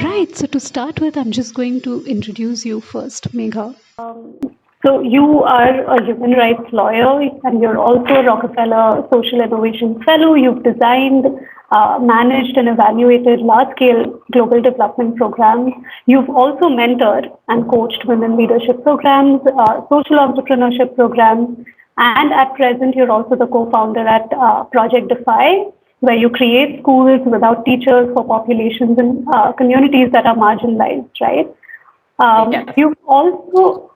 Right, so to start with, I'm just going to introduce you first, Megha. So you are a human rights lawyer and you're also a Rockefeller Social Innovation Fellow. You've designed, managed and evaluated large-scale global development programs. You've also mentored and coached women leadership programs, social entrepreneurship programs, and at present you're also the co-founder at Project DEFY, where you create schools without teachers for populations and communities that are marginalized, right? Yes. You've also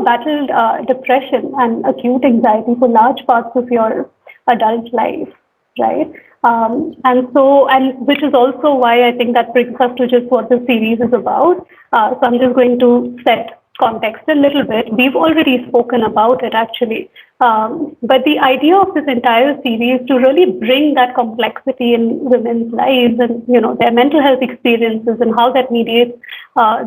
battled depression and acute anxiety for large parts of your adult life, right? And which is also why I think that brings us to just what the series is about. So I'm just going to set context a little bit. We've already spoken about it actually. But the idea of this entire series is to really bring that complexity in women's lives and, their mental health experiences and how that mediates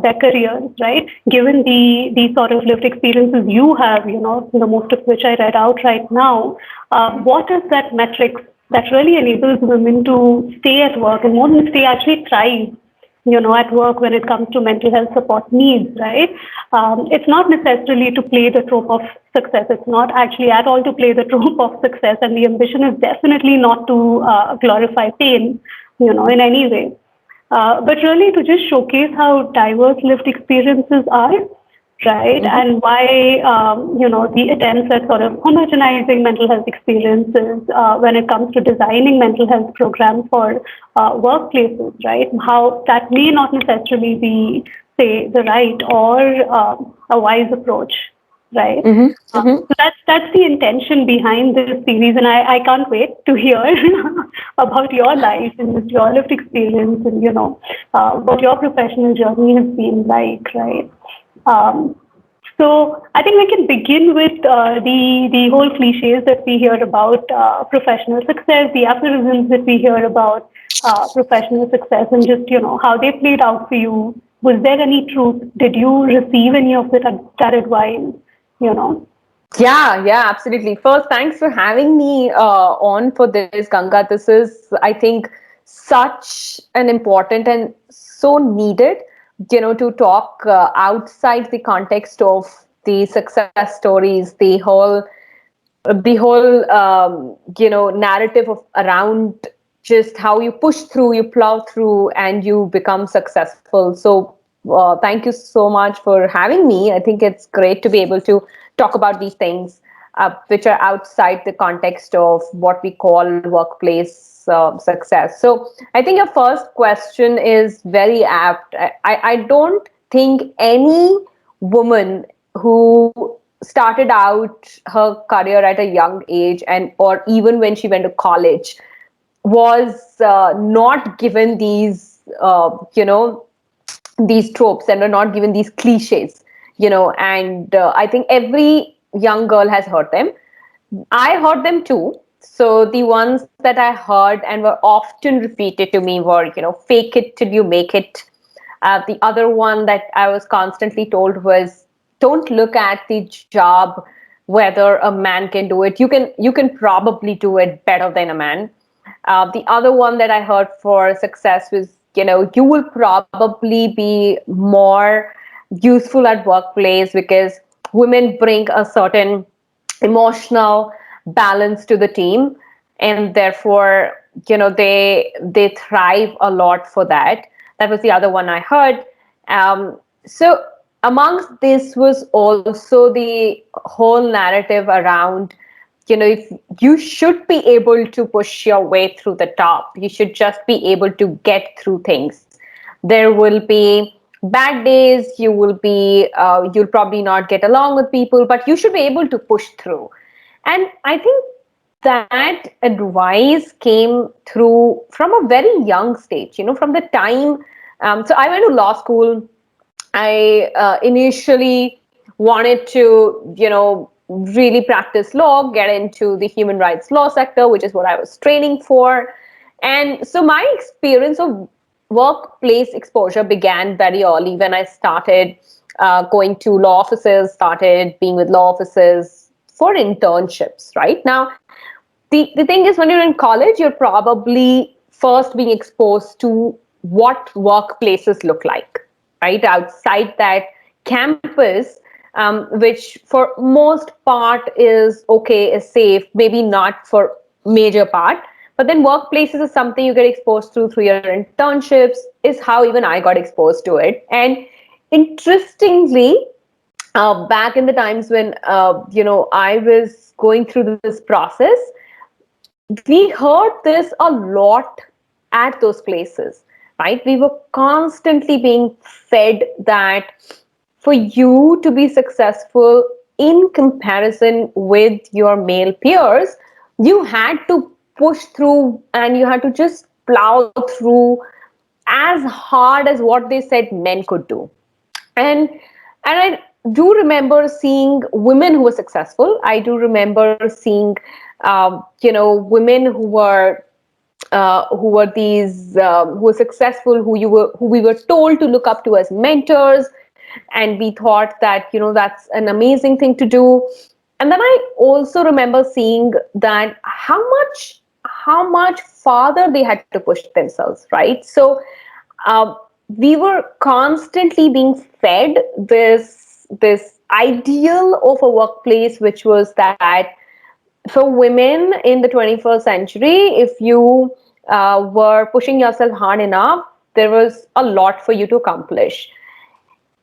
their careers, right? Given the sort of lived experiences you have, the most of which I read out right now, what is that metric that really enables women to stay at work and more than stay, actually thrive, at work when it comes to mental health support needs, right? It's not necessarily to play the trope of success. It's not actually at all to play the trope of success. And the ambition is definitely not to glorify pain, in any way. But really to just showcase how diverse lived experiences are, right? And why, the attempts at sort of homogenizing mental health experiences when it comes to designing mental health programs for workplaces, right? How that may not necessarily be, say, the right or a wise approach, right? So that's the intention behind this series, and I can't wait to hear about your life and just your lived experience and what your professional journey has been like, right? So I think we can begin with the whole cliches that we hear about professional success, the aphorisms that we hear about professional success, and just how they played out for you. Was there any truth? Did you receive any of that advice? You know. Yeah, absolutely. First, thanks for having me on for this, Ganga. This is, I think, such an important and so needed, to talk outside the context of the success stories, the whole narrative of around just how you push through, you plow through, and you become successful. So thank you so much for having me. I think it's great to be able to talk about these things which are outside the context of what we call workplace success. So I think your first question is very apt. I don't think any woman who started out her career at a young age, and or even when she went to college, was not given these tropes, and are not given these cliches, and I think every young girl has heard them. I heard them too. So the ones that I heard and were often repeated to me were, fake it till you make it. The other one that I was constantly told was, don't look at the job whether a man can do it. You can probably do it better than a man. The other one that I heard for success was, you will probably be more useful at workplace because women bring a certain emotional balance to the team, and therefore, they thrive a lot for that. That was the other one I heard. So amongst this was also the whole narrative around, if you should be able to push your way through the top, you should just be able to get through things. There will be bad days, you'll probably not get along with people, but you should be able to push through. And I think that advice came through from a very young stage, from the time. So I went to law school. I initially wanted to, really practice law, get into the human rights law sector, which is what I was training for. And so my experience of workplace exposure began very early when I started going to law offices, started being with law offices for internships, right? Now, the thing is, when you're in college, you're probably first being exposed to what workplaces look like, right? Outside that campus, which for most part is okay, is safe, maybe not for major part. But then workplaces is something you get exposed to through your internships, is how even I got exposed to it. And interestingly, back in the times when I was going through this process, we heard this a lot at those places, right? We were constantly being fed that for you to be successful in comparison with your male peers, you had to push through and you had to just plow through as hard as what they said men could do. And I do remember seeing women who were successful. I do remember seeing women who were these who were successful, who we were told to look up to as mentors, and we thought that that's an amazing thing to do. And then I also remember seeing that how much farther they had to push themselves, right? So uh, we were constantly being fed this ideal of a workplace, which was that for women in the 21st century, if you were pushing yourself hard enough, there was a lot for you to accomplish.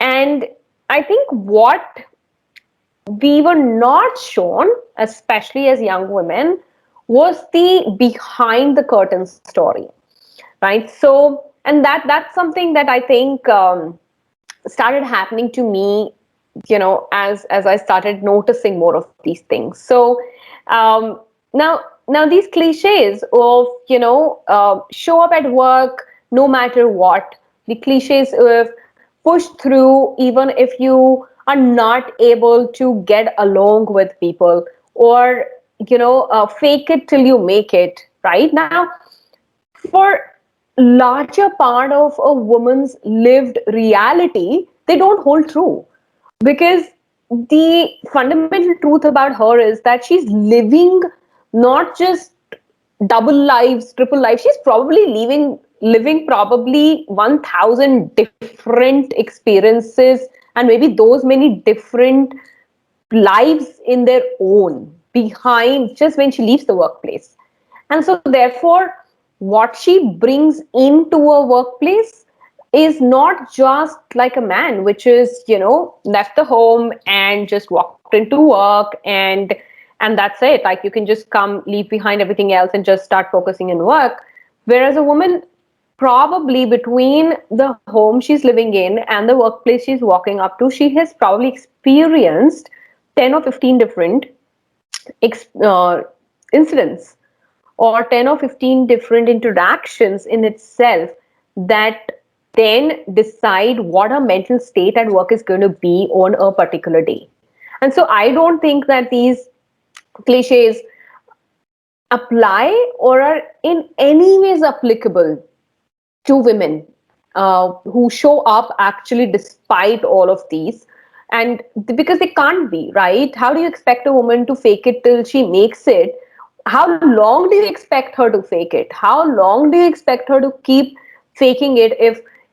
And I think what we were not shown, especially as young women, was the behind the curtain story, right? So, and that's something that I think started happening to me, as I started noticing more of these things. So um, now these cliches of show up at work no matter what, the cliches of push through even if you are not able to get along with people, or fake it till you make it, right? Now, for larger part of a woman's lived reality, they don't hold true, because the fundamental truth about her is that she's living not just double lives, triple lives. She's probably living probably 1,000 different experiences, and maybe those many different lives in their own behind just when she leaves the workplace. And so, therefore, what she brings into a workplace is not just like a man, which is, left the home and just walked into work, and that's it. Like, you can just come, leave behind everything else and just start focusing on work. Whereas a woman, probably between the home she's living in and the workplace she's walking up to, she has probably experienced 10 or 15 different uh, incidents, or 10 or 15 different interactions in itself, that then decide what our mental state at work is going to be on a particular day. And so I don't think that these cliches apply or are in any ways applicable to women who show up actually despite all of these. And because they can't be, right? How do you expect a woman to fake it till she makes it? How long do you expect her to fake it? How long do you expect her to keep faking it,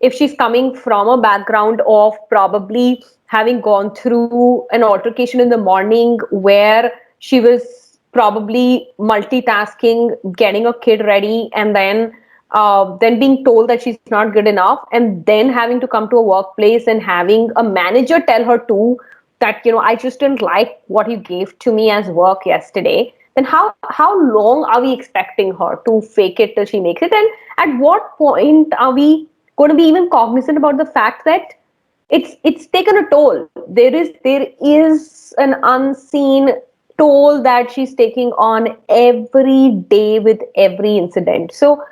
if she's coming from a background of probably having gone through an altercation in the morning where she was probably multitasking, getting a kid ready, and then being told that she's not good enough, and then having to come to a workplace and having a manager tell her too that I just didn't like what you gave to me as work yesterday. Then how long are we expecting her to fake it till she makes it? And at what point are we going to be even cognizant about the fact that it's taken a toll? There is an unseen toll that she's taking on every day with every incident. So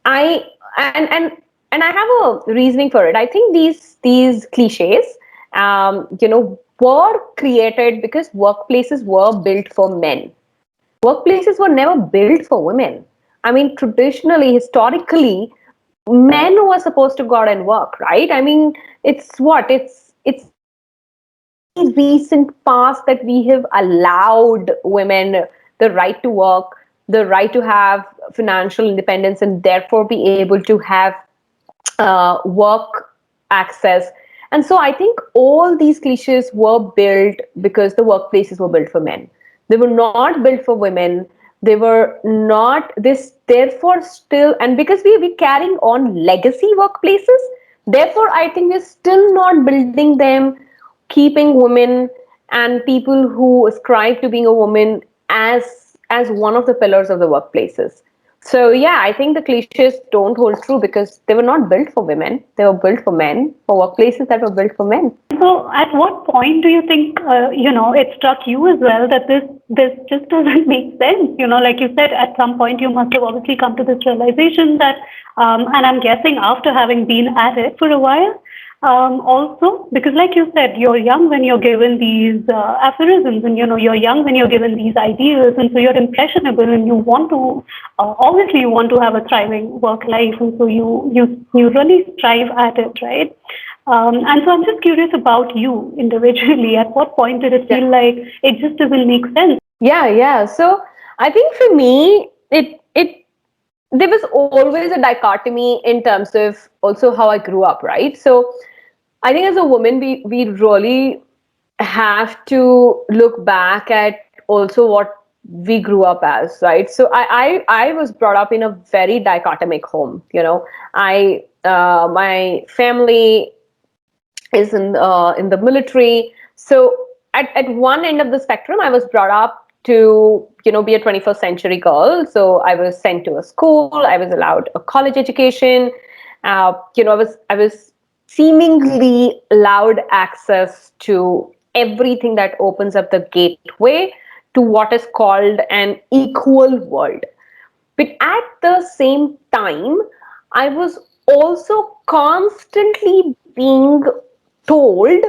I and I have a reasoning for it. I think these cliches, were created because workplaces were built for men. Workplaces were never built for women. I mean, traditionally, historically, men were supposed to go out and work, right? I mean, it's recent past that we have allowed women the right to work, the right to have financial independence, and therefore be able to have work access. And so I think all these cliches were built because the workplaces were built for men. They were not built for women. They were not this, therefore, still, and because we carrying on legacy workplaces, therefore, I think we're still not building them, keeping women and people who ascribe to being a woman as one of the pillars of the workplaces. So yeah, I think the cliches don't hold true because they were not built for women. They were built for men, for workplaces that were built for men. So, at what point do you think, it struck you as well that this just doesn't make sense? Like you said, at some point you must have obviously come to this realization that, and I'm guessing after having been at it for a while, also because, like you said, you're young when you're given these aphorisms, and you're young when you're given these ideas, and so you're impressionable, and you want to, obviously, you want to have a thriving work life, and so you really strive at it, right? And so I'm just curious about you individually. At what point did it Yeah. feel like it just doesn't make sense? Yeah. So I think for me, it there was always a dichotomy in terms of also how I grew up, right? So I think as a woman, we really have to look back at also what we grew up as, right? So I was brought up in a very dichotomic home. I my family is in the military. So at one end of the spectrum, I was brought up to be a 21st century girl. So I was sent to a school. I was allowed a college education. I was seemingly allowed access to everything that opens up the gateway to what is called an equal world. But at the same time, I was also constantly being told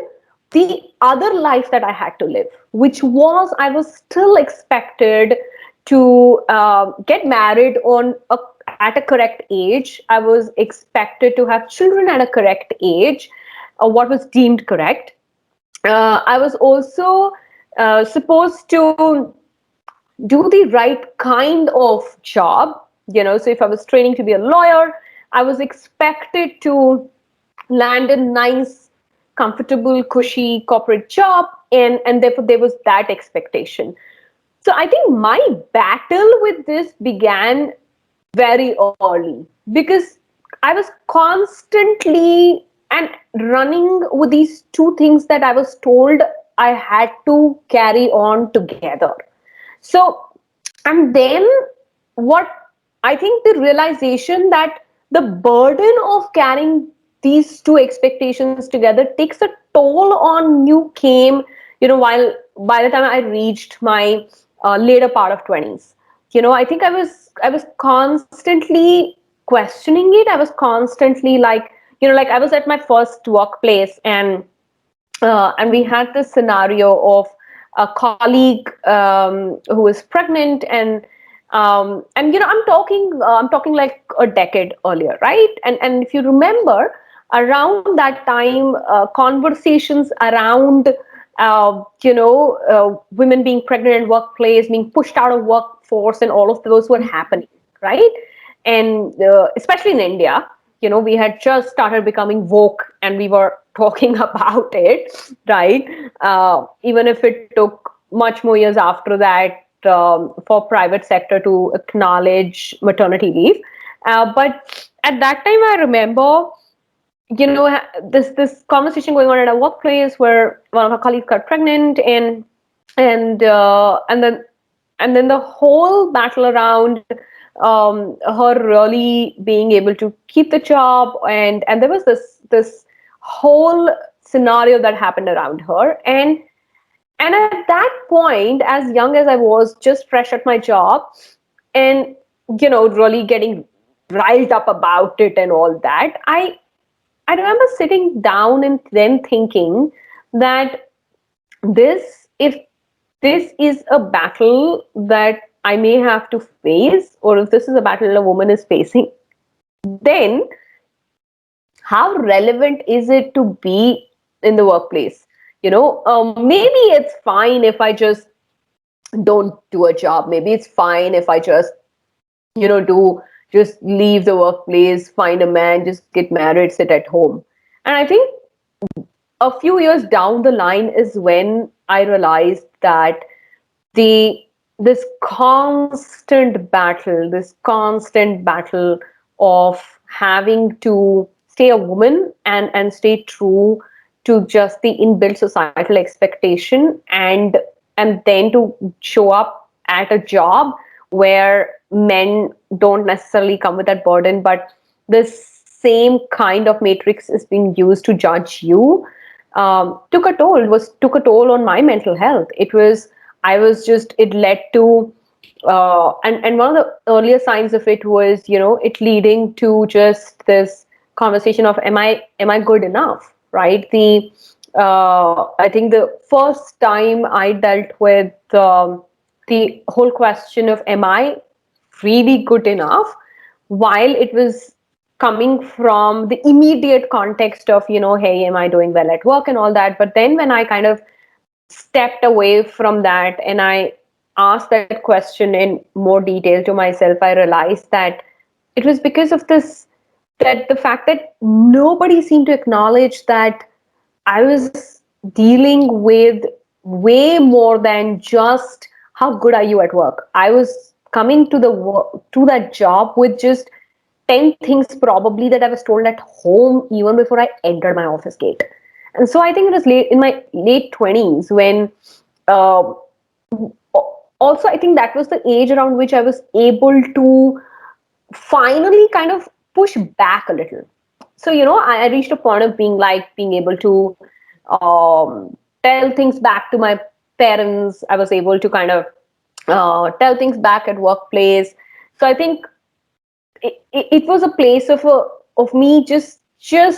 the other life that I had to live, which was I was still expected to get married at a correct age. I was expected to have children at a correct age, what was deemed correct. I was also supposed to do the right kind of job. So if I was training to be a lawyer, I was expected to land a nice, comfortable, cushy corporate job, and therefore there was that expectation. So I think my battle with this began very early because I was constantly and running with these two things that I was told I had to carry on together. So, and then what I think the realization that the burden of carrying these two expectations together takes a toll on you came, while by the time I reached my later part of 20s. I think I was constantly questioning it. I was constantly like, like I was at my first workplace, and we had this scenario of a colleague who was pregnant, and I'm talking like a decade earlier, right? And if you remember, around that time, conversations around women being pregnant in workplace, being pushed out of workforce, and all of those were happening, right? And especially in India, we had just started becoming woke, and we were talking about it, right? Even if it took much more years after that for private sector to acknowledge maternity leave. But at that time, I remember, this conversation going on at a workplace where one of our colleagues got pregnant, and then the whole battle around her really being able to keep the job, and there was this whole scenario that happened around her, and at that point, as young as I was, just fresh at my job, and really getting riled up about it and all that, I remember sitting down and then thinking that if this is a battle that I may have to face, or if this is a battle a woman is facing, then how relevant is it to be in the workplace? Maybe it's fine if I just don't do a job. Maybe it's fine if I just do just leave the workplace, find a man, just get married, sit at home. And I think a few years down the line is when I realized that the this constant battle of having to stay a woman and stay true to just the inbuilt societal expectation, and then to show up at a job where men don't necessarily come with that burden, but this same kind of matrix is being used to judge you, took a toll on my mental health. It led to, and one of the earlier signs of it was, it leading to just this conversation of, am I good enough, right? I think the first time I dealt with the whole question of, am I really good enough, while it was coming from the immediate context of, hey, am I doing well at work and all that. But then when I kind of stepped away from that and I asked that question in more detail to myself, I realized that it was because of that the fact that nobody seemed to acknowledge that I was dealing with way more than just how good are you at work. I was coming to to that job with just 10 things probably that I was told at home even before I entered my office gate. And so I think it was in my late 20s when, uh, also I think that was the age around which I was able to finally kind of push back a little. So, I reached a point of being able to tell things back to my parents. I was able to kind of tell things back at workplace. So I think it was a place of me just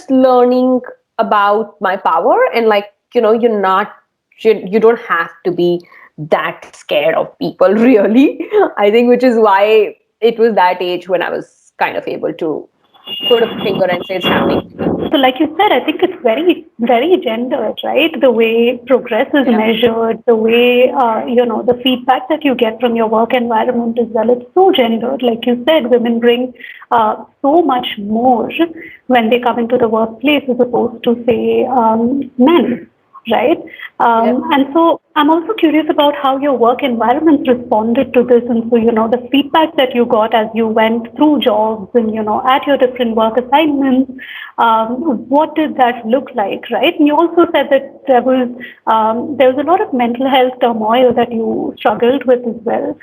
learning about my power, and like, you don't have to be that scared of people really. I think, which is why it was that age when I was kind of able to put a finger and say it's happening. So, like you said, I think it's very, very gendered, right? The way progress is Yeah. measured, the way, the feedback that you get from your work environment as well. It's so gendered. Like you said, women bring so much more when they come into the workplace as opposed to, say, men, right? Yeah. And so I'm also curious about how your work environment responded to this. And so, the feedback that you got as you went through jobs and, at your different work assignments, what did that look like, right? And you also said that there was a lot of mental health turmoil that you struggled with as well.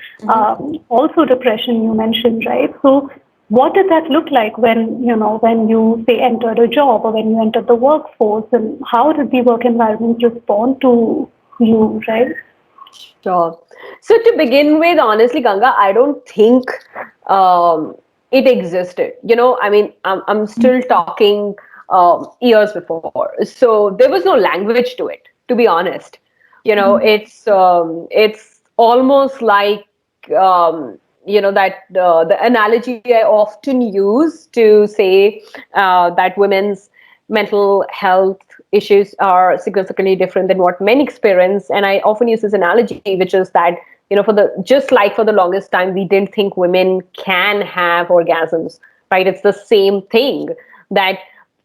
Also depression you mentioned, right? So what did that look like when you say entered a job or when you entered the workforce, and how did the work environment respond to you, right? Sure. So to begin with, honestly, Ganga, I don't think it existed. I mean, I'm still talking years before, so there was no language to it. To be honest, it's almost like, that the analogy I often use to say that women's mental health issues are significantly different than what men experience. And I often use this analogy, which is that, for the longest time, we didn't think women can have orgasms, right? It's the same thing that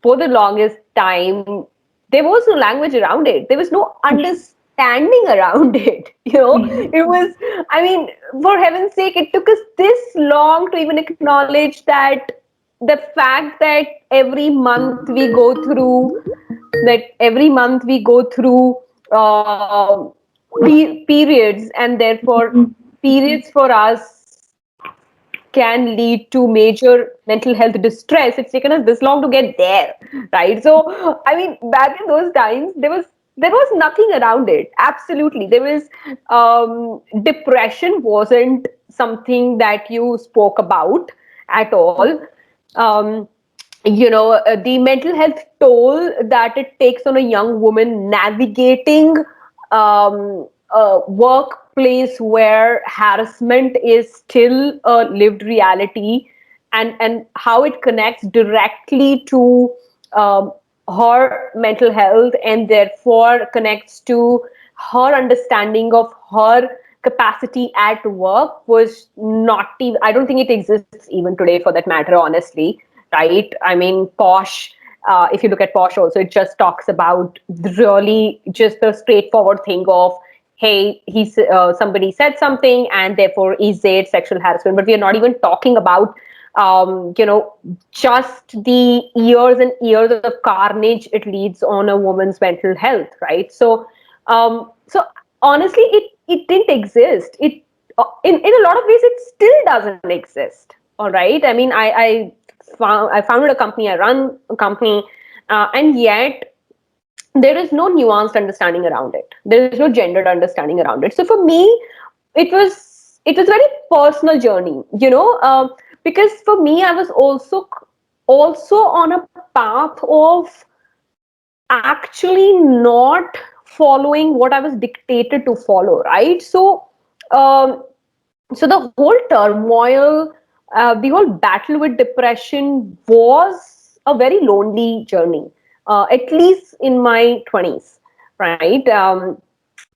for the longest time, there was no language around it. There was no understanding around it. It was, I mean, for heaven's sake, it took us this long to even acknowledge that the fact that every month we go through periods, and therefore periods for us can lead to major mental health distress. It's taken us this long to get there, right? So I mean, back in those times, there was nothing around it. Absolutely, there was, depression wasn't something that you spoke about at all. um, the mental health toll that it takes on a young woman navigating a workplace where harassment is still a lived reality, and how it connects directly to her mental health, and therefore connects to her understanding of her capacity at work was not even, I don't think it exists even today for that matter, honestly, right? I mean, Posh, if you look at Posh also, it just talks about really just the straightforward thing of, hey, somebody said something and therefore is it sexual harassment? But we are not even talking about, just the years and years of carnage it leads on a woman's mental health, right? So honestly, it didn't exist. It in a lot of ways it still doesn't exist. All right. I mean, I founded a company. I run a company, and yet there is no nuanced understanding around it. There is no gendered understanding around it. So for me, it was very personal journey. Because for me, I was also on a path of actually not following what I was dictated to follow, right? Um, so the whole turmoil, the whole battle with depression was a very lonely journey, at least in my 20s, right?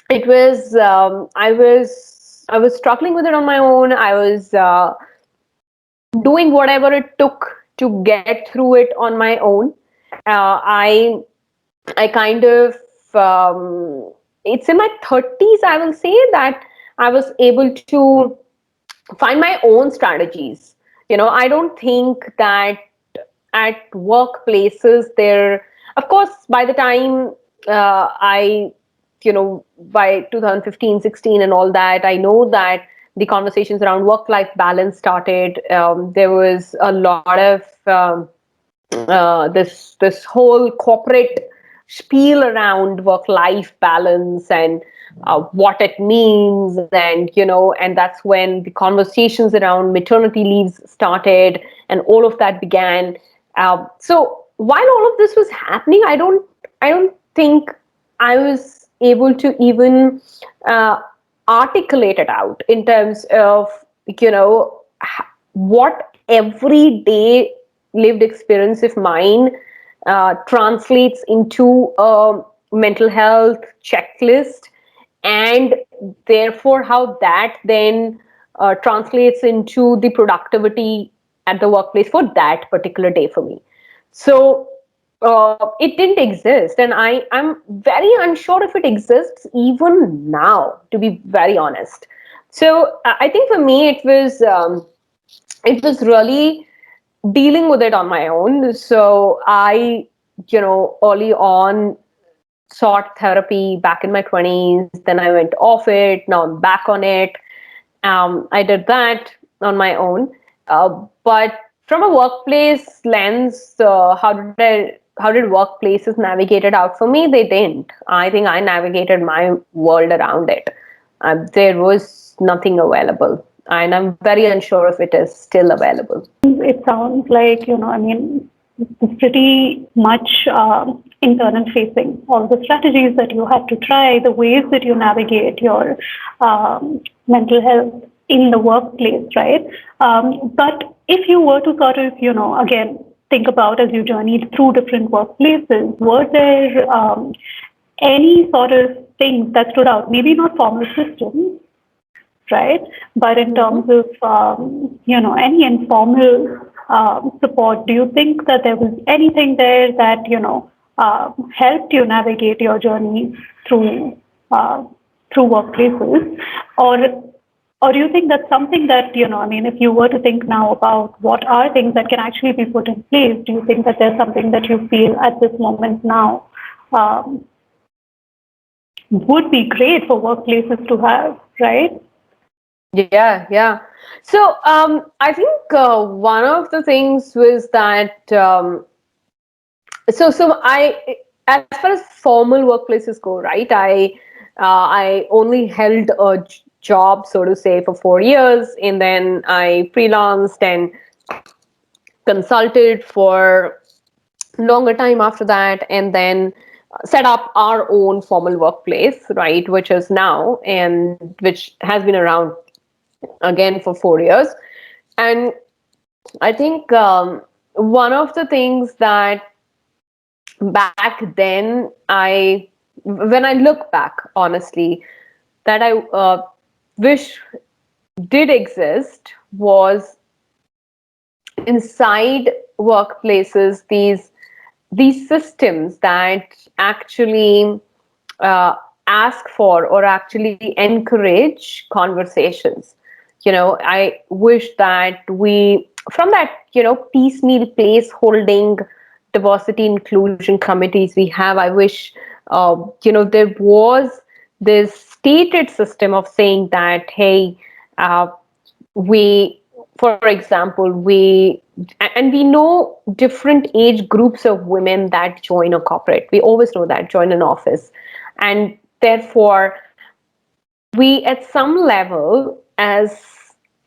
It was I was struggling with it on my own. I was doing whatever it took to get through it on my own. I kind of, it's in my 30s, I will say, that I was able to find my own strategies. I don't think that at workplaces there, of course, by the time by 2015, 16 and all that, I know that the conversations around work-life balance started. There was a lot of this whole corporate spiel around work-life balance and what it means, and that's when the conversations around maternity leaves started, and all of that began. So while all of this was happening, I don't think I was able to even uh, articulate it out in terms of what everyday lived experience of mine translates into a mental health checklist, and therefore how that then translates into the productivity at the workplace for that particular day for me. So it didn't exist, and I'm very unsure if it exists even now, to be very honest. So I think for me it was really dealing with it on my own. So I, early on sought therapy back in my 20s. Then I went off it. Now I'm back on it. I did that on my own. But from a workplace lens, how did workplaces navigate it out for me? They didn't. I think I navigated my world around it. There was nothing available, and I'm very unsure if it is still available. It sounds like, I mean, it's pretty much internal facing. All the strategies that you had to try, the ways that you navigate your mental health in the workplace, right? But if you were to sort of, again, think about as you journeyed through different workplaces, were there any sort of things that stood out? Maybe not formal systems, right? But in terms of any informal support, do you think that there was anything there that helped you navigate your journey through through workplaces, or do you think that's something that I mean, if you were to think now about what are things that can actually be put in place, do you think that there's something that you feel at this moment now um, would be great for workplaces to have, right? Yeah, yeah. So I think one of the things was that as far as formal workplaces go, right? I only held a job, so to say, for 4 years, and then I freelanced and consulted for longer time after that, and then set up our own formal workplace, right, which is now, and which has been around again for 4 years. And I think one of the things that back then when I look back, honestly, that I wish did exist was inside workplaces, these systems that actually uh, ask for or actually encourage conversations. I wish that we, from that, piecemeal place holding diversity inclusion committees we have, I wish, there was this stated system of saying that, hey, uh, we, for example, and we know different age groups of women that join a corporate. We always know that join an office, and therefore we, at some level, as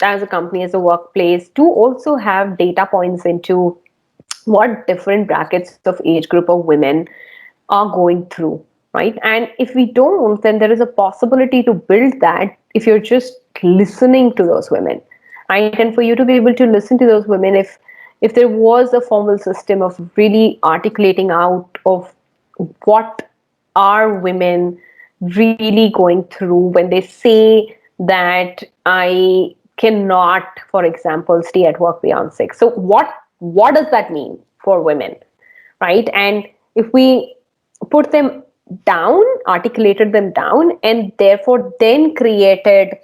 a company, as a workplace, do also have data points into what different brackets of age group of women are going through, right? And if we don't, then there is a possibility to build that if you're just listening to those women, right? And for you to be able to listen to those women, if there was a formal system of really articulating out of what are women really going through when they say that I cannot, for example, stay at work beyond 6. So what does that mean for women, right? And if we put them down, articulated them down, and therefore then created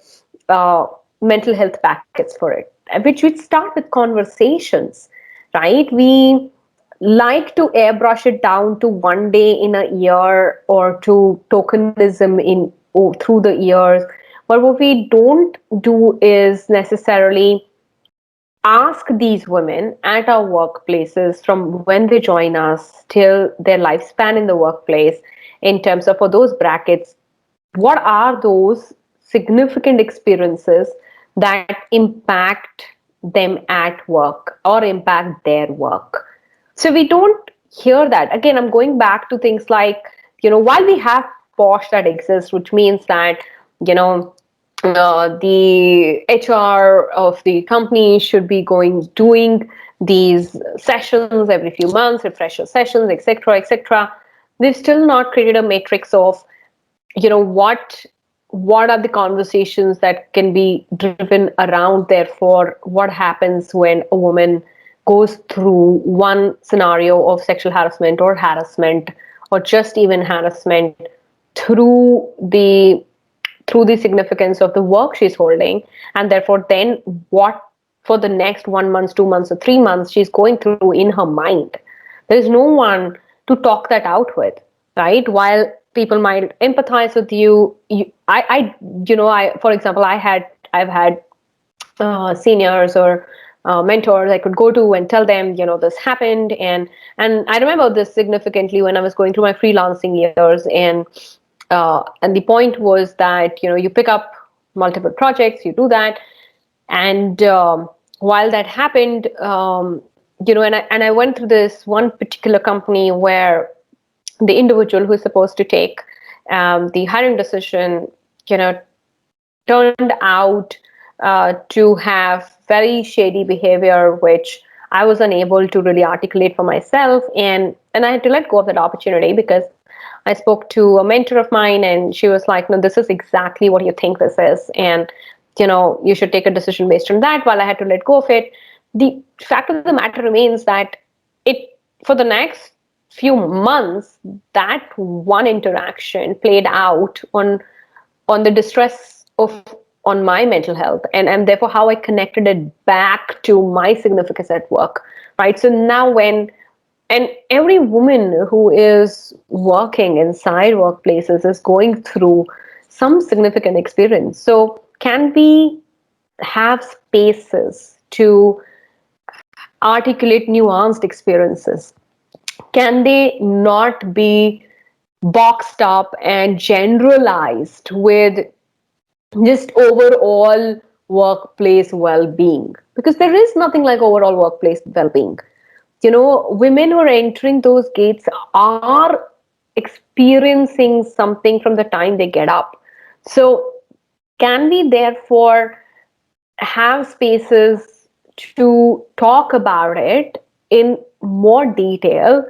uh, mental health packets for it, which would start with conversations, right? We like to airbrush it down to one day in a year or to tokenism through the years. But what we don't do is necessarily ask these women at our workplaces from when they join us till their lifespan in the workplace, in terms of, for those brackets, what are those significant experiences that impact them at work or impact their work. So we don't hear that. Again, I'm going back to things like, while we have posh that exists, which means that, you know the HR of the company should be doing these sessions every few months, refresher sessions, etc., etc. They've still not created a matrix of, what are the conversations that can be driven around. Therefore, what happens when a woman goes through one scenario of sexual harassment, or just even harassment, through the through the significance of the work she's holding, and therefore then what, for the next 1 month, 2 months, or 3 months, she's going through in her mind. There's no one to talk that out with, right? While people might empathize with I for example, I've had seniors or mentors I could go to and tell them, this happened. And I remember this significantly when I was going through my freelancing years. And the point was that, you pick up multiple projects, you do that. And while that happened, and I went through this one particular company where the individual who's supposed to take the hiring decision, you know, turned out to have very shady behavior, which I was unable to really articulate for myself. And I had to let go of that opportunity because I spoke to a mentor of mine and she was like, no, this is exactly what you think this is. And, you should take a decision based on that. While I had to let go of it, the fact of the matter remains that for the next few months, that one interaction played out on the distress of on my mental health, and therefore how I connected it back to my significance at work, right? So now and every woman who is working inside workplaces is going through some significant experience. So can we have spaces to articulate nuanced experiences? Can they not be boxed up and generalized with just overall workplace well-being? Because there is nothing like overall workplace well-being. Women who are entering those gates are experiencing something from the time they get up. So can we therefore have spaces to talk about it in more detail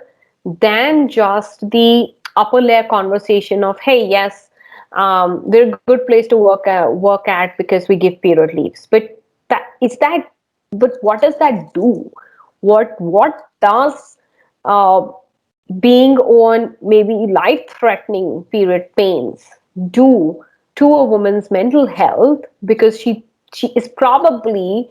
than just the upper layer conversation of, hey, yes, we're a good place to work at because we give period leaves. But what does that do? What does uh, being on maybe life-threatening period pains do to a woman's mental health? Because she is probably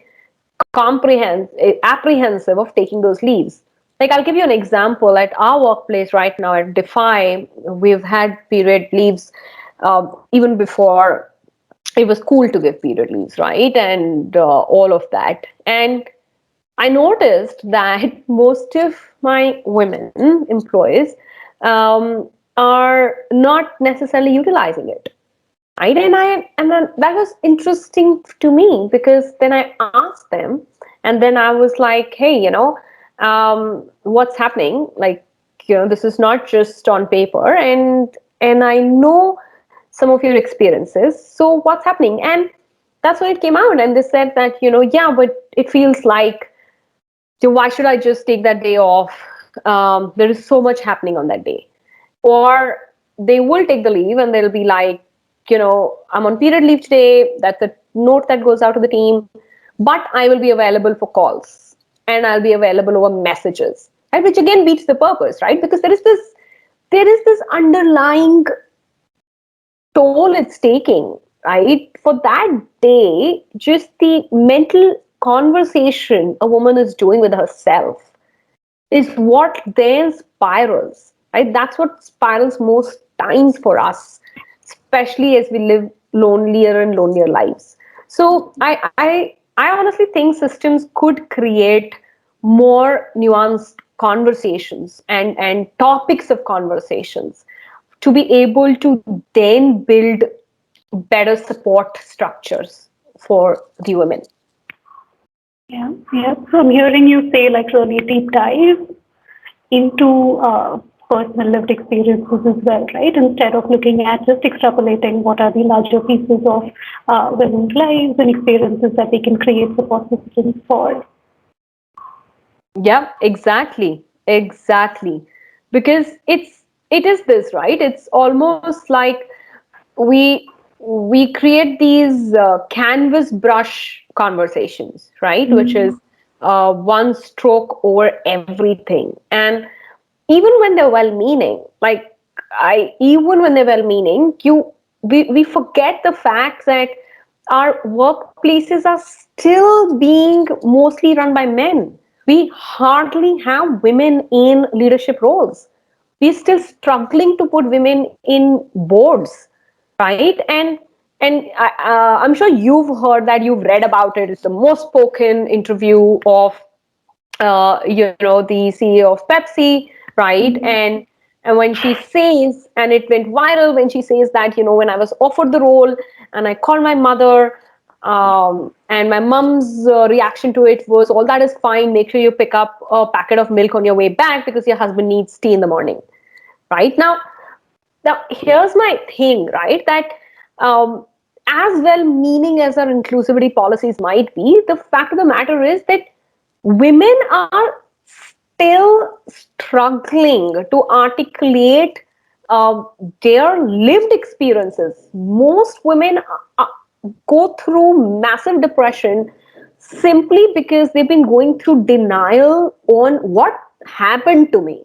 apprehensive of taking those leaves. Like, I'll give you an example. At our workplace right now at Defy, we've had period leaves even before it was cool to give period leaves, right? And all of that. And I noticed that most of my women employees are not necessarily utilizing it, right? And then that was interesting to me, because then I asked them, and then I was like, hey, what's happening? Like, this is not just on paper, and I know some of your experiences. So what's happening? And that's when it came out, and they said that, yeah, but it feels like, why should I just take that day off? There is so much happening on that day. Or they will take the leave and they'll be like, I'm on period leave today. That's a note that goes out to the team, but I will be available for calls and I'll be available over messages, right? Which again beats the purpose, right? Because there is this underlying toll it's taking, right? For that day, just the mental conversation a woman is doing with herself is what then spirals, right? That's what spirals most times for us, especially as we live lonelier and lonelier lives. So I honestly think systems could create more nuanced conversations and topics of conversations to be able to then build better support structures for the women. Yeah, yeah. So I'm hearing you say like really deep dive into personal lived experiences as well, right? Instead of looking at just extrapolating what are the larger pieces of women's lives and experiences that they can create support systems for. Yeah, exactly. Because it is this, right? It's almost like we create these canvas brush conversations, right? Which is one stroke over everything. And even when they're well-meaning, like I even when they're well-meaning, we forget the fact that our workplaces are still being mostly run by men. We hardly have women in leadership roles. We're still struggling to put women in boards, right? And I'm sure you've heard that, you've read about it. It's the most spoken interview of the CEO of Pepsi, right? And when she says, and it went viral when she says that, when I was offered the role and I called my mother, and my mom's reaction to it was, all that is fine. Make sure you pick up a packet of milk on your way back because your husband needs tea in the morning, right? Now here's my thing, right? That as well meaning as our inclusivity policies might be, the fact of the matter is that women are still struggling to articulate their lived experiences. Most women go through massive depression simply because they've been going through denial on what happened to me,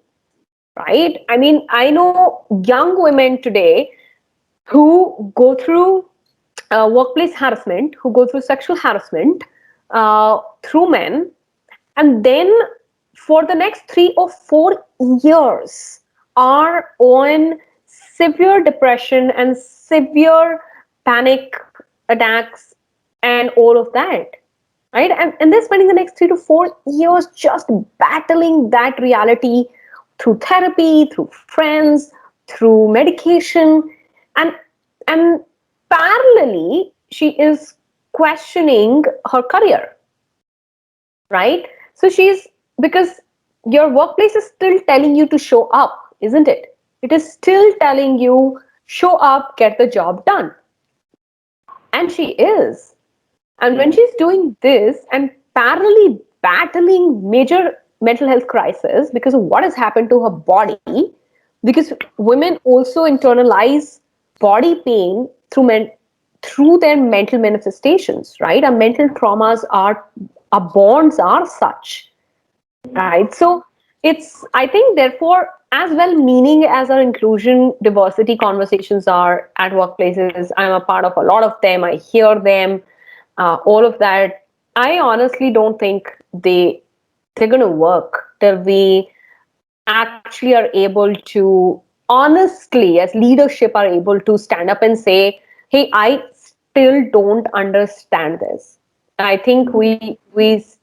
right? I mean, I know young women today who go through workplace harassment, who go through sexual harassment through men, and then for the next 3 or 4 years are on severe depression and severe panic attacks and all of that, right? And they're spending the next 3 to 4 years just battling that reality through therapy, through friends, through medication, and and parallelly she is questioning her career, right? So she's, because your workplace is still telling you to show up, isn't it? It is still telling you, show up, get the job done. And she is. And when she's doing this and parallelly battling major mental health crisis because of what has happened to her body, because women also internalize body pain through their mental manifestations, right? Our mental traumas our bonds are such, right? So it's, I think, therefore, as well meaning as our inclusion diversity conversations are at workplaces, I'm a part of a lot of them, I hear them, all of that. I honestly don't think they're going to work till we actually are able to honestly, as leadership, are able to stand up and say, hey, I still don't understand this. I think we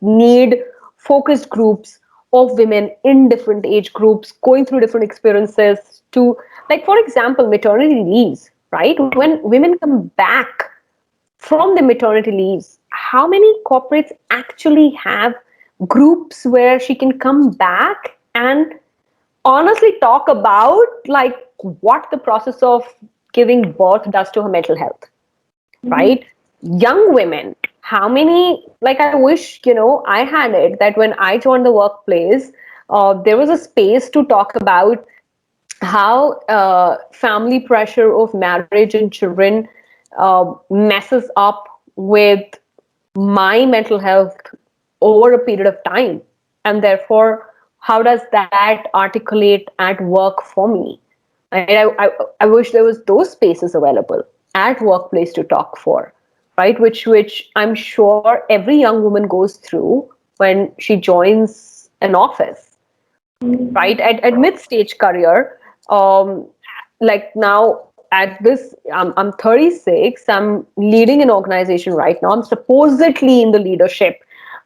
need focused groups of women in different age groups going through different experiences to, like, for example, maternity leaves, right? When women come back from the maternity leaves, how many corporates actually have groups where she can come back and honestly talk about, like, what the process of giving birth does to her mental health, right? Young women, how many, like, I wish, I had it that when I joined the workplace, there was a space to talk about how family pressure of marriage and children messes up with my mental health over a period of time, and therefore how does that articulate at work for me. I wish there was those spaces available at workplace to talk for, right? Which I'm sure every young woman goes through when she joins an office, right? At mid-stage career, like now at this, I'm 36, I'm leading an organization right now, I'm supposedly in the leadership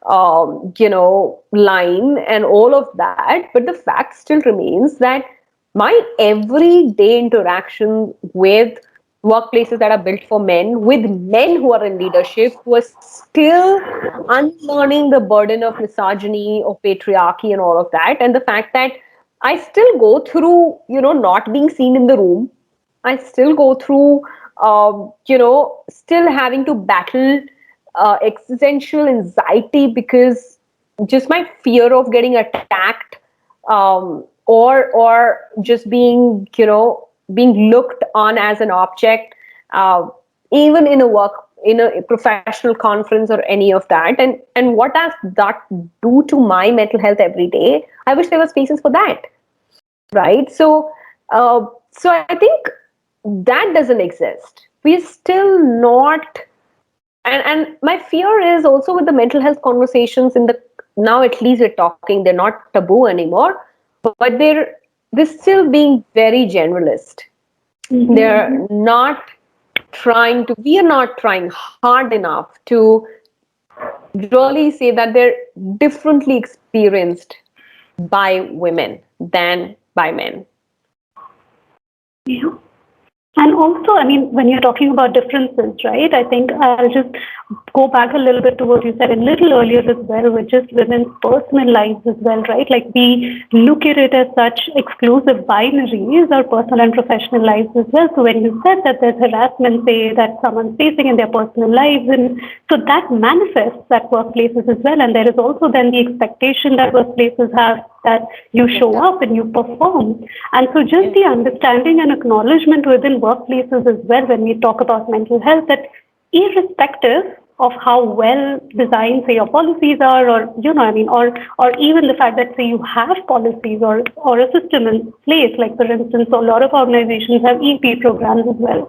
line and all of that, but the fact still remains that my everyday interaction with workplaces that are built for men, with men who are in leadership, who are still unlearning the burden of misogyny, of patriarchy, and all of that. And the fact that I still go through, not being seen in the room. I still go through, still having to battle existential anxiety because just my fear of getting attacked, or just being, being looked on as an object, even in a professional conference or any of that. And what does that do to my mental health every day? I wish there were spaces for that, right? So I think that doesn't exist. We're still not, and my fear is also with the mental health conversations in the, now at least we're talking, they're not taboo anymore, but they're still being very generalist. They're not trying to, we are not trying hard enough to really say that they're differently experienced by women than by men. Yeah. And also, I mean, when you're talking about differences, right, I think I'll just go back a little bit to what you said a little earlier as well, which is women's personal lives as well, right? Like we look at it as such exclusive binaries, our personal and professional lives as well. So when you said that there's harassment, say, that someone's facing in their personal lives, and so that manifests at workplaces as well. And there is also then the expectation that workplaces have that you show up and you perform. And so just the understanding and acknowledgement within workplaces as well, when we talk about mental health, that irrespective of how well designed, say, your policies are, or, or even the fact that, say, you have policies or a system in place, like, for instance, a lot of organizations have EP programs as well.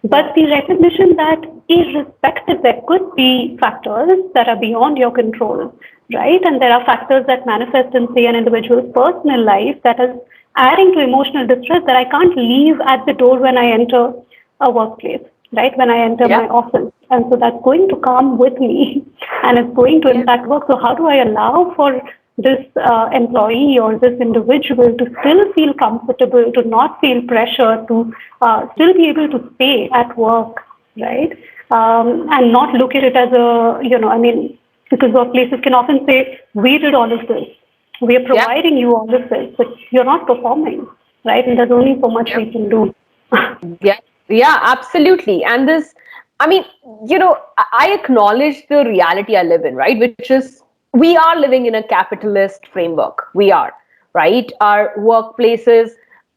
But the recognition that irrespective, there could be factors that are beyond your control, right? And there are factors that manifest in, say, an individual's personal life that is adding to emotional distress that I can't leave at the door when I enter a workplace, right? When I enter my office. And so that's going to come with me and it's going to impact work. So how do I allow for this employee or this individual to still feel comfortable, to not feel pressure, to still be able to stay at work, right? And not look at it as a, because workplaces can often say, we did all of this. We are providing you all of this, but you're not performing, right? And there's only so much we can do. Yeah, absolutely. And this, I mean, I acknowledge the reality I live in, right? Which is, we are living in a capitalist framework. We are, right? Our workplaces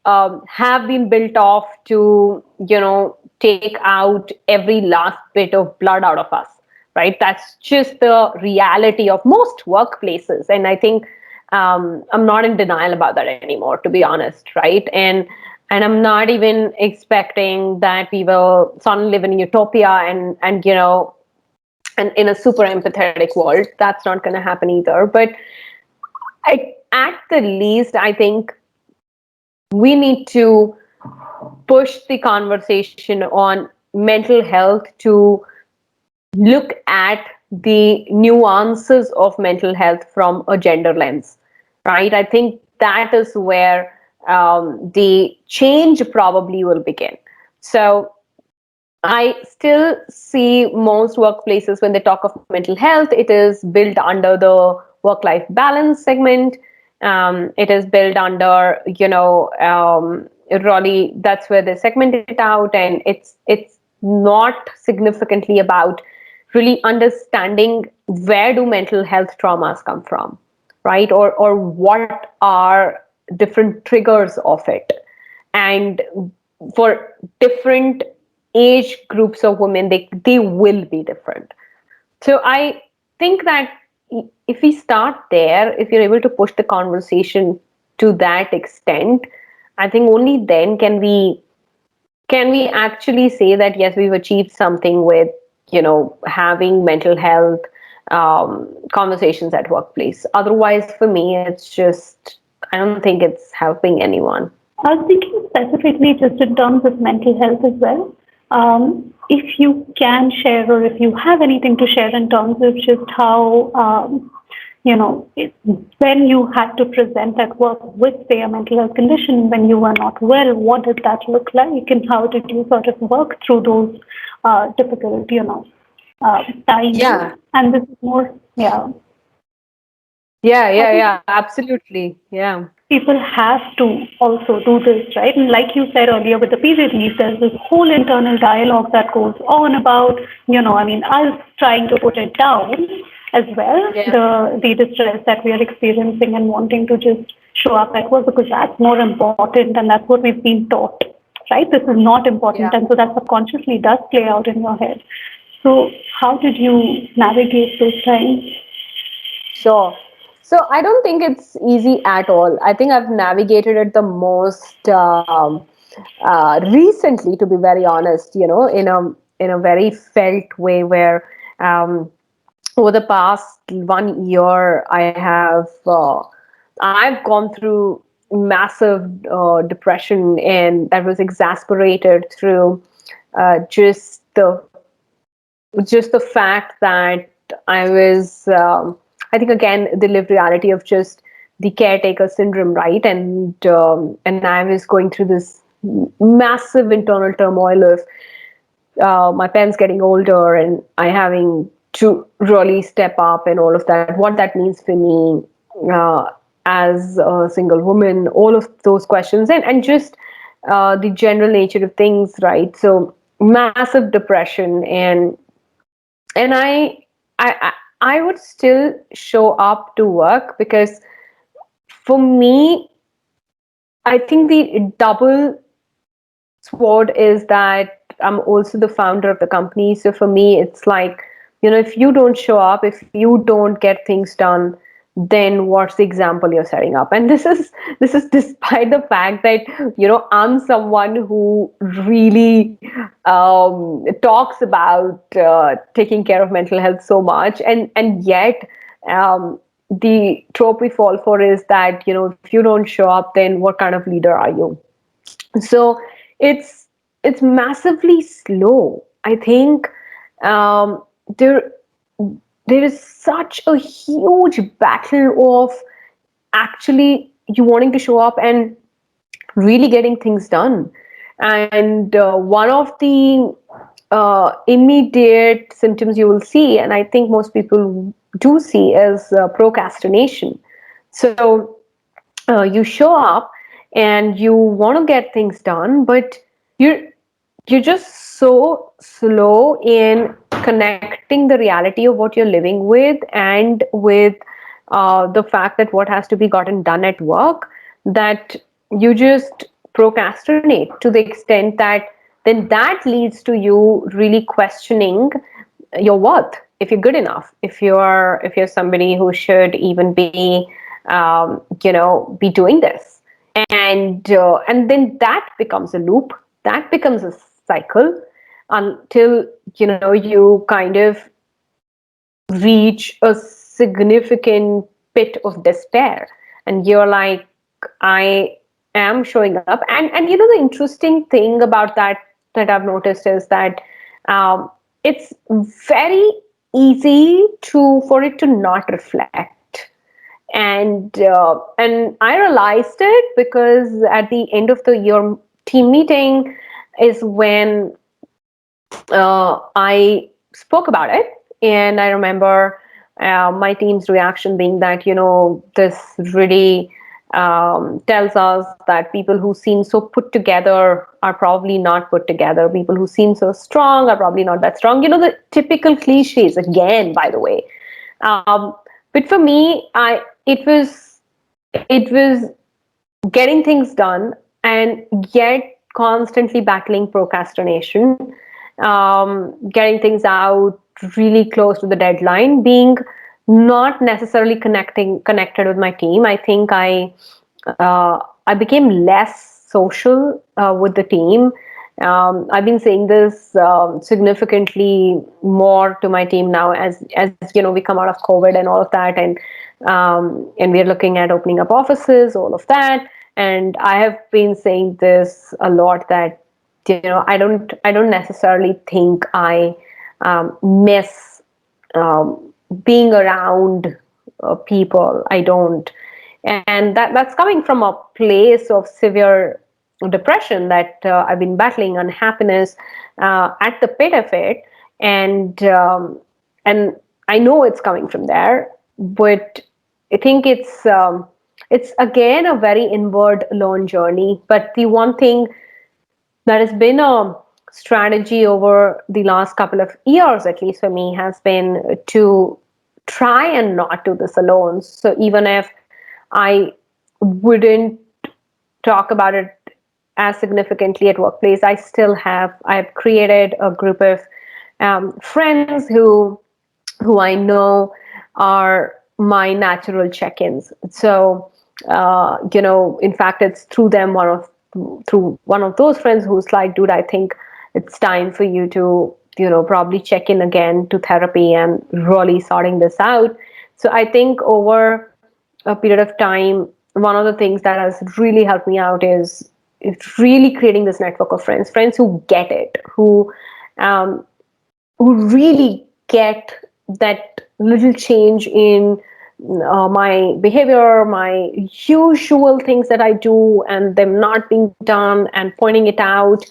have been built off to, take out every last bit of blood out of us, right? That's just the reality of most workplaces. And I think I'm not in denial about that anymore, to be honest, right? And I'm not even expecting that we will suddenly live in a utopia and in a super empathetic world. That's not going to happen either. But at the least, I think we need to push the conversation on mental health to look at the nuances of mental health from a gender lens, right? I think that is where the change probably will begin. So I still see most workplaces, when they talk of mental health, it is built under the work-life balance segment. It is built under, really, that's where they segment it out, and it's not significantly about really understanding where do mental health traumas come from, right? Or what are different triggers of it, and for different age groups of women, they will be different. So I think that if we start there, if you're able to push the conversation to that extent, I think only then can we actually say that yes, we've achieved something with having mental health conversations at workplace. Otherwise, for me, it's just, I don't think it's helping anyone. I was thinking specifically just in terms of mental health as well. If you can share, or if you have anything to share in terms of just how, when you had to present at work with, say, a mental health condition, when you were not well, what did that look like, and how did you sort of work through those difficult, times? Yeah. And this is more, yeah. I think Yeah, absolutely. Yeah. people have to also do this, right? And like you said earlier with the period leave, there's this whole internal dialogue that goes on about, us trying to put it down as well, Yeah. the distress that we are experiencing and wanting to just show up at work because that's more important and that's what we've been taught, right? This is not important. Yeah. And so that subconsciously does play out in your head. So how did you navigate those times? Sure. So I don't think it's easy at all. I think I've navigated it the most recently, to be very honest. In a very felt way, where um, over the past 1 year, I've gone through massive depression, and that was exasperated through uh, just the just the fact that I was, I think again, the lived reality of just the caretaker syndrome, right? And I was going through this massive internal turmoil of my parents getting older and I having to really step up and all of that. What that means for me as a single woman, all of those questions, and just the general nature of things, right? So massive depression, and I I would still show up to work because for me, I think the double sword is that I'm also the founder of the company. So for me, it's like, if you don't show up, if you don't get things done, then what's the example you're setting up? And this is despite the fact that I'm someone who really talks about taking care of mental health so much, and yet the trope we fall for is that if you don't show up, then what kind of leader are you? So it's massively slow. I think um, there there is such a huge battle of actually you wanting to show up and really getting things done. And one of the immediate symptoms you will see, and I think most people do see, is procrastination. So you show up and you want to get things done, but you're you're just so slow in connecting the reality of what you're living with and with the fact that what has to be gotten done at work, that you just procrastinate to the extent that then that leads to you really questioning your worth, if you're good enough, if you're somebody who should even be be doing this. And then that becomes a loop, that becomes a cycle, until you kind of reach a significant pit of despair, and you're like, I am showing up. And the interesting thing about that I've noticed is that it's very easy to for it to not reflect. And I realized it because at the end of the year team meeting is when I spoke about it. And I remember my team's reaction being that, this really tells us that people who seem so put together are probably not put together. People who seem so strong are probably not that strong. The typical cliches again, by the way. But for me, it was getting things done and yet constantly battling procrastination, getting things out really close to the deadline, being not necessarily connected with my team. I think I became less social with the team. I've been saying this significantly more to my team now, as we come out of COVID and all of that, and we're looking at opening up offices, all of that. And I have been saying this a lot, that I don't necessarily think I miss being around people. I don't. And that's coming from a place of severe depression that I've been battling, unhappiness at the pit of it. And I know it's coming from there, but I think it's again a very inward alone journey. But the one thing that has been a strategy over the last couple of years, at least for me, has been to try and not do this alone. So even if I wouldn't talk about it as significantly at workplace, I've created a group of friends who I know are my natural check-ins. So in fact, it's through one of those friends who's like, dude, I think it's time for you to probably check in again to therapy and really sorting this out. So I think over a period of time, one of the things that has really helped me out is really creating this network of friends who get it, who really get that little change in my behavior, my usual things that I do, and them not being done, and pointing it out.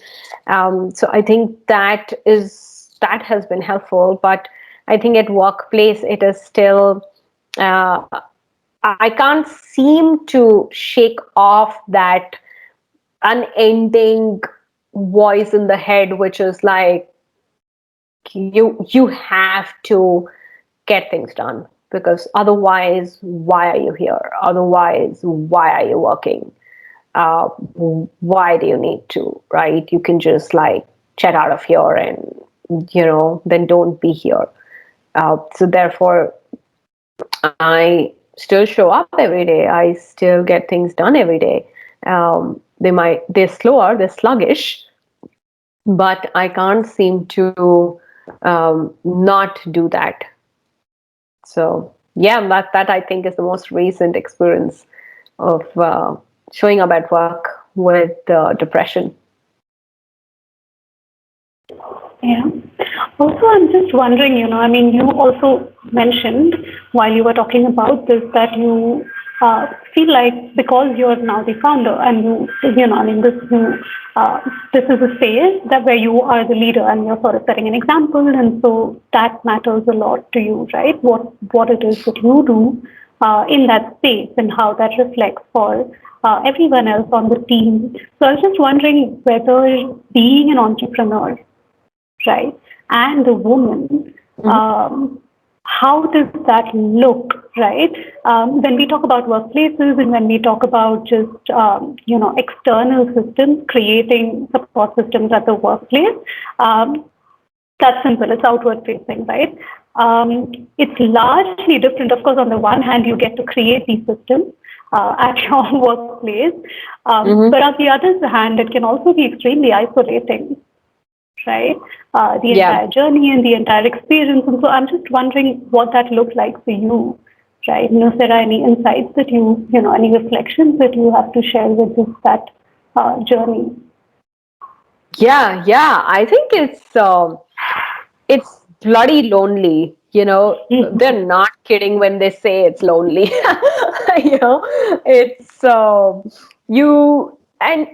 So I think that has been helpful. But I think at workplace, it is still, I can't seem to shake off that unending voice in the head, which is like, you have to get things done, because otherwise, why are you here? Otherwise, why are you working? Why do you need to, right? You can just like check out of here and then don't be here. So therefore, I still show up every day. I still get things done every day. They're slower, they're sluggish, but I can't seem to not do that. So yeah, that I think is the most recent experience of showing up at work with depression. Yeah. Also, I'm just wondering, you also mentioned while you were talking about this that you feel like because you're now the founder and this is a phase that where you are the leader and you're sort of setting an example, and so that matters a lot to you, right? What it is that you do in that space and how that reflects for everyone else on the team. So I was just wondering whether being an entrepreneur, right, and a woman, how does that look, right? when we talk about workplaces and when we talk about just external systems, creating support systems at the workplace, that's simple. It's outward facing, right? It's largely different. Of course, on the one hand, you get to create these systems at your workplace, but on the other hand, it can also be extremely isolating, right? The Yeah. entire journey and the entire experience. And so I'm just wondering what that looked like for you, right? If there are any insights that any reflections that you have to share with that journey. Yeah. I think it's bloody lonely. They're not kidding when they say it's lonely. It's you and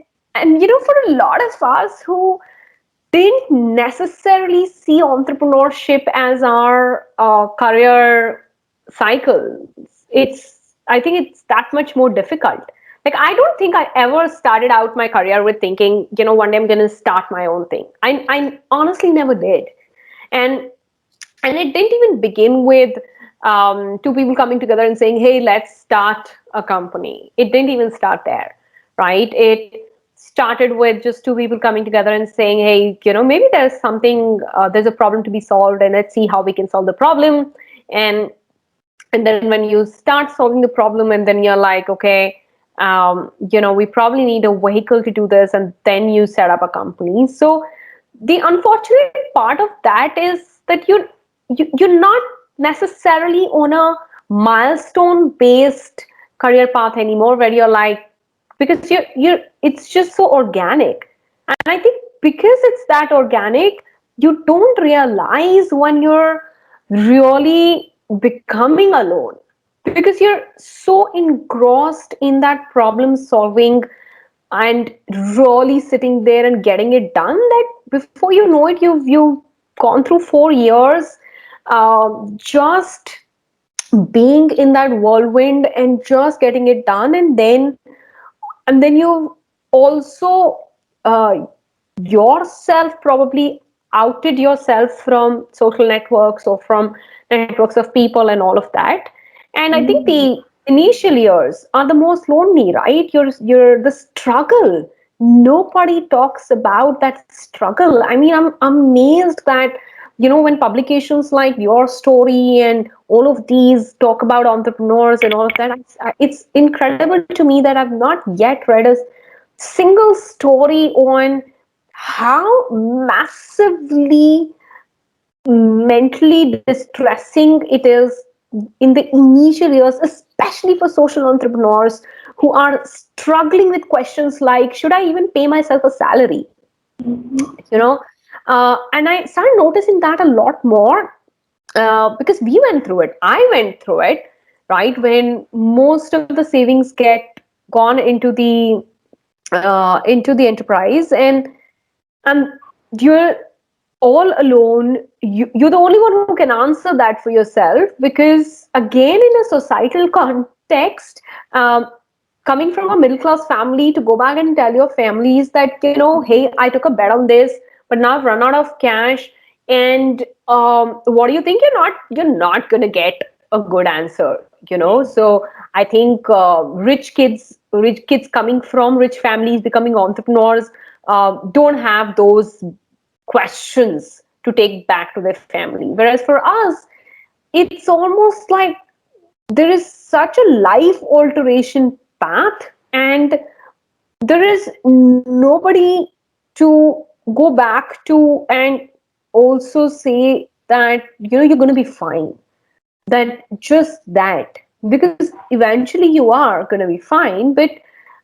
for a lot of us who didn't necessarily see entrepreneurship as our career cycle. I think it's that much more difficult. Like, I don't think I ever started out my career with thinking, one day I'm going to start my own thing. I honestly never did. And it didn't even begin with two people coming together and saying, hey, let's start a company. It didn't even start there, right? It started with just two people coming together and saying, hey, maybe there's a problem to be solved, and let's see how we can solve the problem. And then when you start solving the problem, and then you're like, okay, we probably need a vehicle to do this, and then you set up a company. So the unfortunate part of that is that you're not necessarily on a milestone based career path anymore, where you're like, because you're it's just so organic. And I think because it's that organic, you don't realize when you're really becoming alone, because you're so engrossed in that problem solving and really sitting there and getting it done, that before you know it, you've gone through 4 years just being in that whirlwind and just getting it done. And then you also uh, yourself probably outed yourself from social networks or from networks of people and all of that. And I think Mm. the initial years are the most lonely, right? You're the struggle. Nobody talks about that struggle. I mean, I'm amazed that when publications like Your Story and all of these talk about entrepreneurs and all of that, it's incredible to me that I've not yet read a single story on how massively mentally distressing it is in the initial years, especially for social entrepreneurs who are struggling with questions like, should I even pay myself a salary? You know, and I started noticing that a lot more because we went through it. I went through it, right? When most of the savings get gone into the enterprise, and you're all alone. You're the only one who can answer that for yourself, because again, in a societal context, coming from a middle class family, to go back and tell your families that, hey, I took a bet on this, but now I've run out of cash, and what do you think? You're not going to get a good answer. So I think rich kids coming from rich families becoming entrepreneurs don't have those questions to take back to their family. Whereas for us, it's almost like there is such a life alteration path, and there is nobody to go back to and also say that you're going to be fine, that just that, because eventually you are going to be fine. But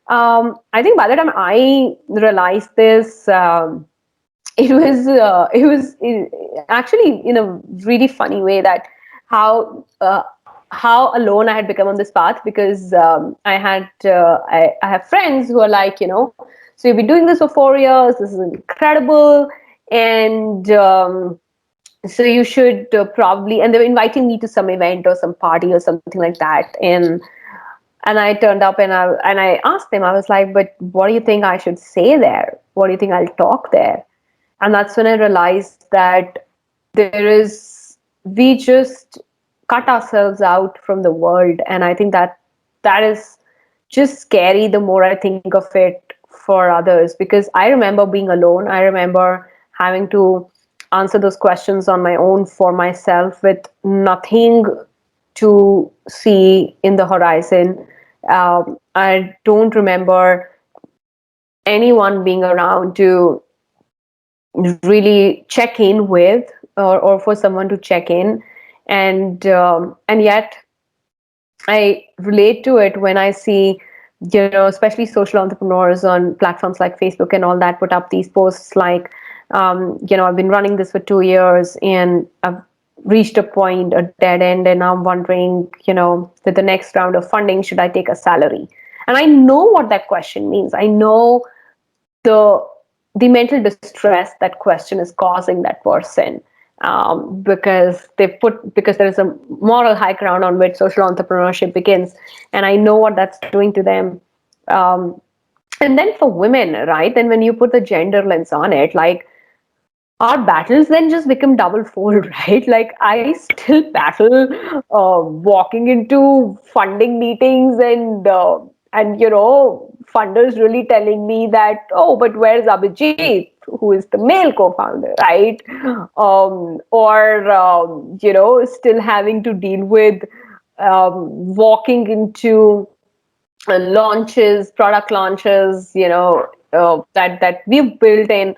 I think by the time I realized this, it was actually in a really funny way, that how uh, how alone I had become on this path, because I have friends who are like, so you've been doing this for 4 years, this is incredible, and so you should probably, and they were inviting me to some event or some party or something like that. And I turned up, and I asked them, I was like, but what do you think I should say there? What do you think I'll talk there? And that's when I realized that we just cut ourselves out from the world. And I think that is just scary the more I think of it for others, because I remember being alone. I remember having to answer those questions on my own for myself with nothing to see in the horizon. I don't remember anyone being around to really check in with, or for someone to check in. And yet I relate to it when I see, especially social entrepreneurs on platforms like Facebook and all that put up these posts like, I've been running this for 2 years and I've reached a point, a dead end, and now I'm wondering, with the next round of funding, should I take a salary? And I know what that question means. I know the the mental distress that question is causing that person, because there is a moral high ground on which social entrepreneurship begins, and I know what that's doing to them. um, and then for women, right, then when you put the gender lens on it, like, our battles then just become double fold, right? Like, I still battle walking into funding meetings, and funders really telling me that, oh, but where's Abhijit, who is the male co-founder, right? Or still having to deal with walking into launches, product launches, that we've built in,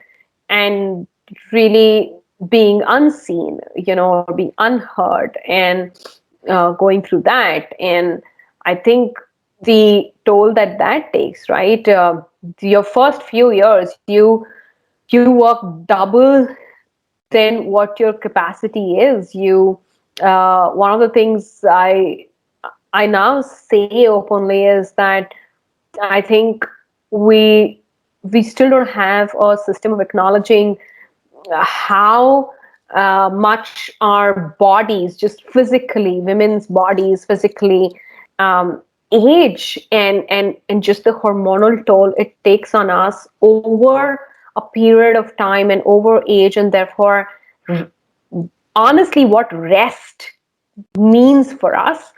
and really being unseen, or being unheard, and going through that. And I think the toll that takes, right? Your first few years, you work double than what your capacity is. One of the things I now say openly is that I think we we still don't have a system of acknowledging how much our bodies, just physically, women's bodies physically, um, age, and just the hormonal toll it takes on us over a period of time and over age, and therefore, honestly, what rest means for us.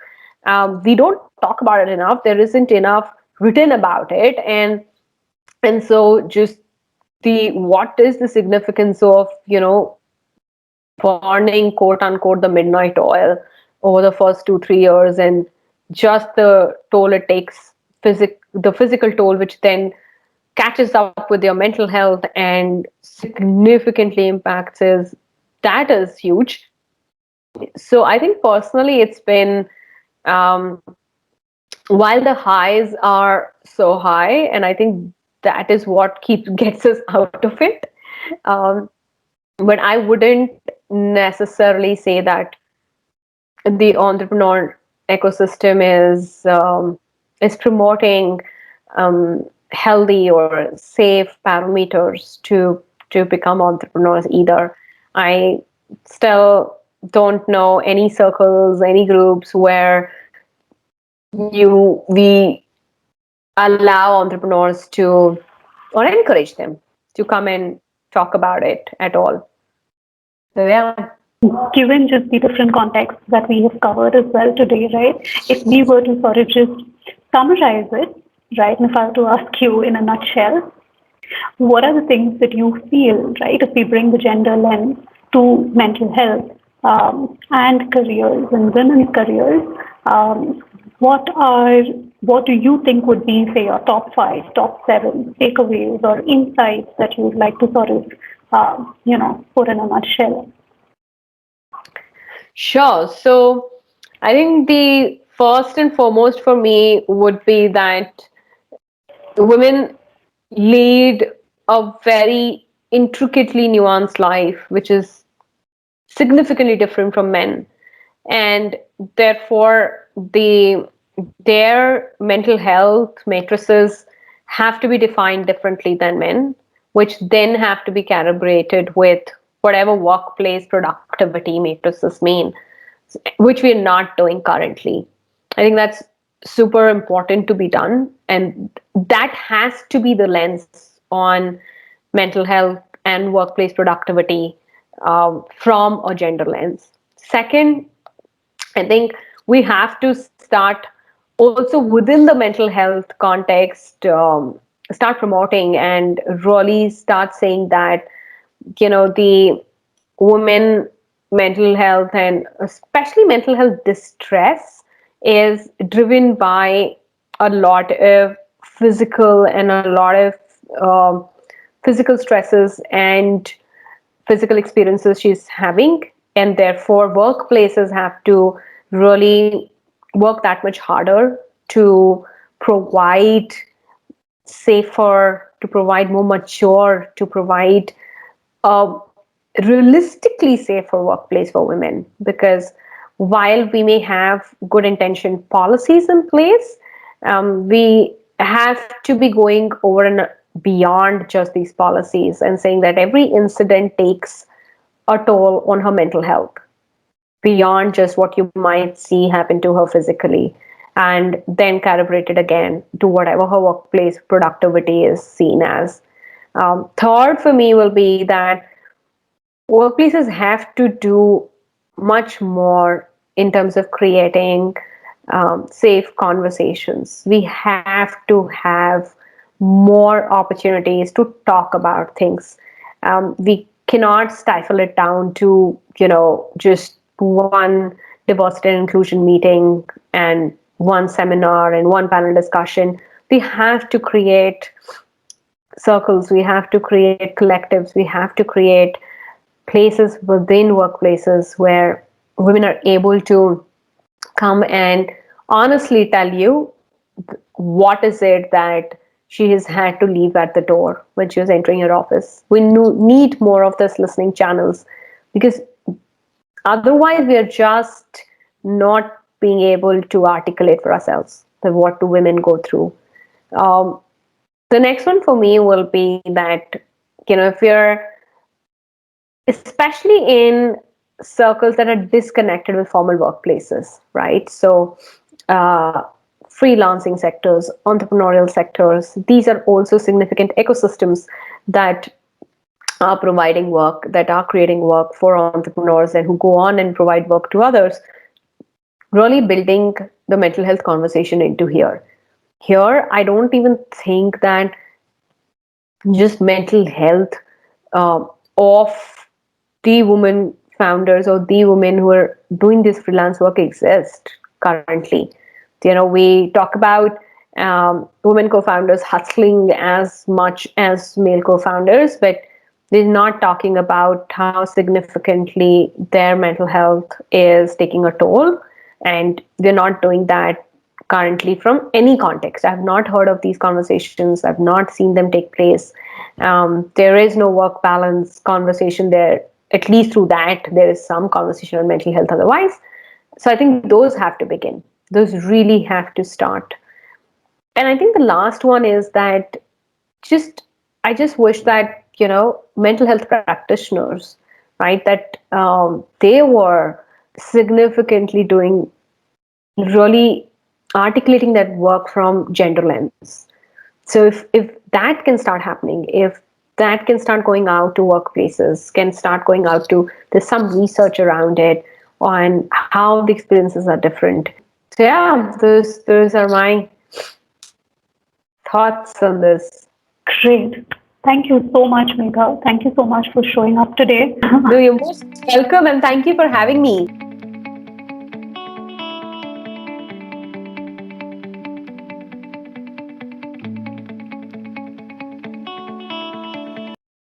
We don't talk about it enough. There isn't enough written about it, and so just the what is the significance of burning, quote unquote, the midnight oil over the first 2 3 years, and just the toll it takes, the physical toll, which then catches up with your mental health and significantly impacts is, that is huge. So I think personally it's been, um, while the highs are so high, and I think that is what keeps gets us out of it, um, but I wouldn't necessarily say that the entrepreneur ecosystem is promoting healthy or safe parameters to become entrepreneurs either. I still don't know any circles, any groups where you we allow entrepreneurs to, or encourage them to come and talk about it at all. So yeah. Given just the different contexts that we have covered as well today, right? If we were to sort of just summarize it, right, and if I were to ask you in a nutshell, what are the things that you feel, right, if we bring the gender lens to mental health and careers and women's careers, what do you think would be, say, your top five, top seven takeaways or insights that you would like to sort of, put in a nutshell? Sure. So I think the first and foremost for me would be that women lead a very intricately nuanced life, which is significantly different from men. And therefore, their mental health matrices have to be defined differently than men, which then have to be calibrated with whatever workplace productivity matrices mean, which we are not doing currently. I think that's super important to be done. And that has to be the lens on mental health and workplace productivity, from a gender lens. Second, I think we have to start also within the mental health context, start promoting and really start saying that, the women mental health and especially mental health distress is driven by a lot of physical and a lot of um, physical stresses and physical experiences she's having, and therefore workplaces have to really work that much harder to provide safer, to provide more mature, to provide a realistically safer workplace for women. Because while we may have good intention policies in place, we have to be going over and beyond just these policies and saying that every incident takes a toll on her mental health beyond just what you might see happen to her physically, and then calibrate it again to whatever her workplace productivity is seen as. Third, for me, will be that workplaces have to do much more in terms of creating safe conversations. We have to have more opportunities to talk about things. We cannot stifle it down to, just one diversity and inclusion meeting and one seminar and one panel discussion. We have to create circles, we have to create collectives, we have to create places within workplaces where women are able to come and honestly tell you what is it that she has had to leave at the door when she was entering her office. We need more of this listening channels, because otherwise we are just not being able to articulate for ourselves what do women go through. um, the next one for me will be that, if you're especially in circles that are disconnected with formal workplaces, right? So, uh, freelancing sectors, entrepreneurial sectors, these are also significant ecosystems that are providing work, that are creating work for entrepreneurs and who go on and provide work to others, really building the mental health conversation into here. Here, I don't even think that just mental health uh, of the women founders or the women who are doing this freelance work exist currently. We talk about women co-founders hustling as much as male co-founders, but they're not talking about how significantly their mental health is taking a toll, and they're not doing that currently from any context. I've not heard of these conversations. I've not seen them take place. There is no work balance conversation there. At least through that, there is some conversation on mental health otherwise. So I think those have to begin. Those really have to start. And I think the last one is that just I just wish that, mental health practitioners, right, that they were significantly doing, really articulating that work from gender lens. So if that can start happening, if that can start going out to workplaces, can start going out to, there's some research around it on how the experiences are different. So yeah, those are my thoughts on this. Great. Thank you so much, Megha. Thank you so much for showing up today. No, you're most welcome, and thank you for having me.